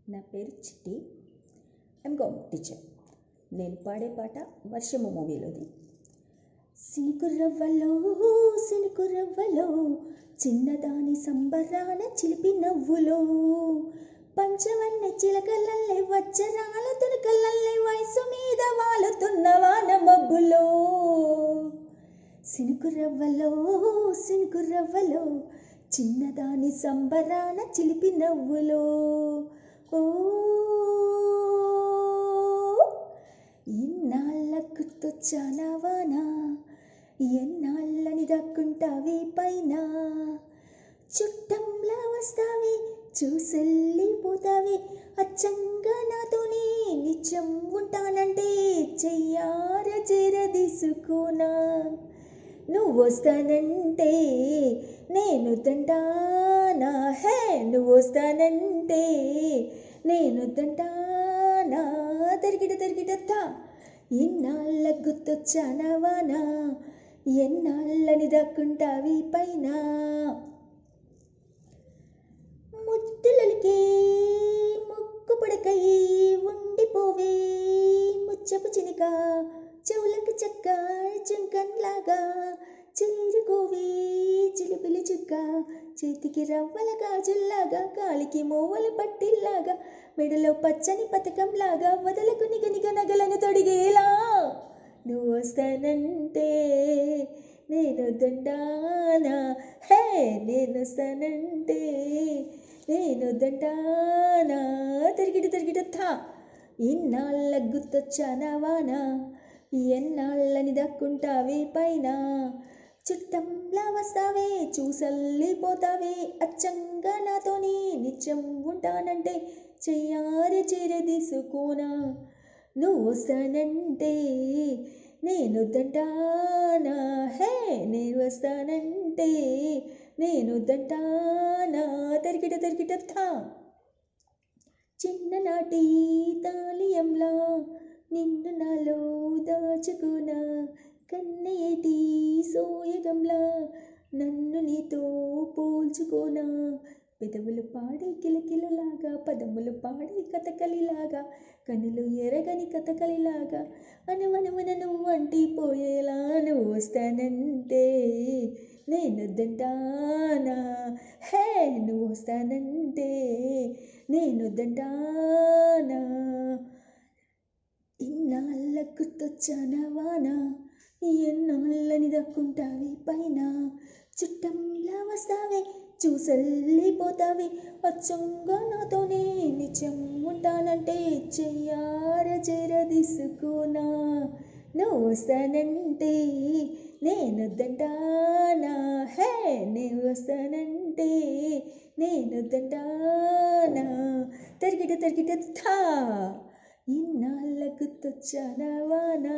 నా పేరు చిట్టి. I'm government teacher. నేను పాడే పాట వర్షము మూవీలోది. సినుకురవ్వలో సినుకురవ్వలో చిన్నదాని సంబరాన చిలిపి నవ్వులో పంచవన్న చిలకలల్లే వజ్రాల తునకలల్లే వయసు మీద వాలుతున్న వాన మబ్బులో. సినుకురవ్వలో సినుకురవ్వలో చిన్నదాని సంబరాన చిలిపి నవ్వులో. ఓ ఇన్నాళ్ళ గుర్తొచ్చానవానా, ఎన్నాళ్ళని దక్కుంటావే పైన, చుట్టంలా వస్తావే చూసెళ్ళిపోతావే, అచ్చంగా నాతోనే నిత్యం ఉంటానంటే చెయ్యార చేరదీసుకోనా. నువ్వు వస్తానంటే నేను తంటానా, హే నువ్వు వస్తానంటే నేను తంటానా. తరిగిట ఇన్నాళ్ళ గుర్తొచ్చానవానా, ఎన్నాళ్ళని దక్కుంటావి పైన, ముద్దులకే ముక్కు పడకై ఉండిపోవే ముచ్చపు చినిక, చెవులకు చక్క చుంకన్లాగా చేరుకోవే చిలిపిలి చుక్క, చేతికి రవ్వల గాజుల్లాగా కాలికి మోవల పట్టిల్లాగా మెడలో పచ్చని పథకంలాగా వదలకు నిగనిగ నగలను తొడిగేలా. నువ్వు వస్తానంటే నేను దండానా, హే నేను వస్తానంటే నేను దండానా. తిరిగిట ఇన్నాళ్ళ గుర్తొచ్చానవానా, ఎన్నాళ్ళని దక్కుంటావే పైన, చుట్టంలా వస్తావే చూసల్లిపోతావే, అచ్చంగా నాతోని నిత్యం ఉంటానంటే చెయ్యారి చేరదీసుకోనా. నువ్వు వస్తానంటే నేను దంటానా, హే నేను వస్తానంటే నేను దంటానా. తరిగిట చిన్ననాటి తాళియంలా నిన్ను నాలో దాచుకోనా, కన్నయ్యేటి సోయగంలా నన్ను నీతో పోల్చుకోనా. పెదవులు పాడే కిలకిలలాగా, పదములు పాడే కథకలిలాగా, కనులు ఎరగని కథకలిలాగా, అనువనువున నువ్వు అంటిపోయేలా. నువ్వు వస్తానంటే నేను దంటానా, హే నువ్వు వస్తానంటే నేను దంటానా. ఇన్నాళ్ళ గుర్తొచ్చానవానా, ఎన్నాళ్ళని దక్కుంటావే పైన, చుట్టంలా వస్తావే చూసల్లిపోతావే, అచ్చంగా నాతోనే నిత్యం ఉంటానంటే చెయ్యార చేరదీసుకోనా. నువ్వు వస్తానంటే నేను దంటానా, హే నేను వస్తానంటే నేను దంటానా. తరిగిట ఇన్నాళ్ళ గుర్తొచ్చానవానా.